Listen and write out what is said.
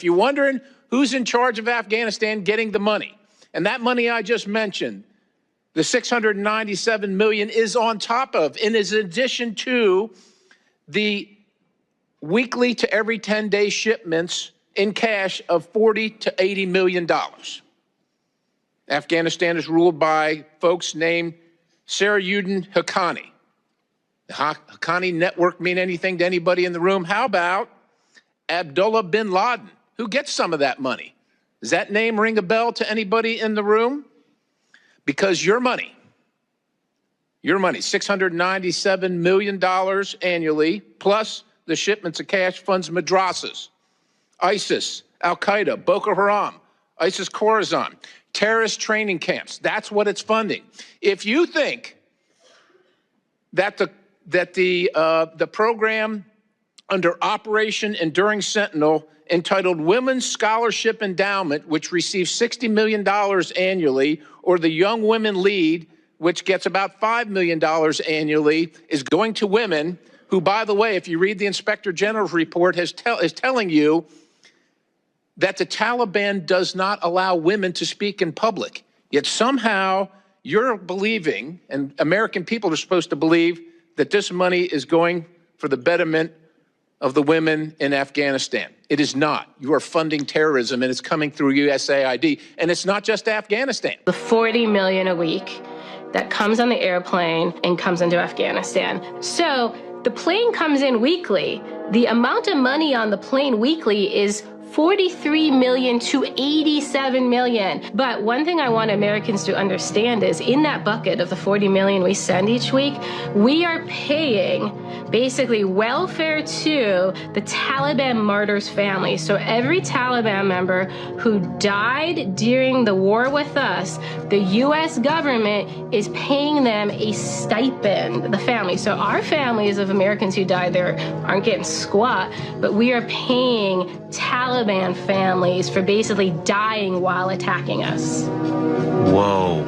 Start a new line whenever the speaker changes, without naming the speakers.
If you're wondering who's in charge of Afghanistan getting the money, and that money I just mentioned, the $697 million is on top of, and is in addition to the weekly to every 10-day shipments in cash of $40 to $80 million. Afghanistan is ruled by folks named Seyroudin Haqqani. The Haqqani network mean anything to anybody in the room? How about Abdullah bin Laden? Who gets some of that money? Does that name ring a bell to anybody in the room? Because your money, $697 million annually, plus the shipments of cash funds madrasas, ISIS, Al-Qaeda, Boko Haram, ISIS Khorasan, terrorist training camps. That's what it's funding. If you think that the program under Operation Enduring Sentinel, entitled Women's Scholarship Endowment, which receives $60 million annually, or the Young Women Lead, which gets about $5 million annually, is going to women who, by the way, if you read the Inspector General's report, is telling you that the Taliban does not allow women to speak in public. Yet somehow you're believing, and American people are supposed to believe, that this money is going for the betterment of the women in Afghanistan. It is not. You are funding terrorism, and it's coming through USAID. And it's not just Afghanistan.
The $40 million a week that comes on the airplane and comes into Afghanistan. So the plane comes in weekly. The amount of money on the plane weekly is $43 million to $87 million. But one thing I want Americans to understand is in that bucket of the $40 million we send each week, we are paying basically welfare to the Taliban martyrs' families. So every Taliban member who died during the war with us, the U.S. government is paying them a stipend, the family. So our families of Americans who died there aren't getting squat, but we are paying Taliban families for basically dying while attacking us.
Whoa.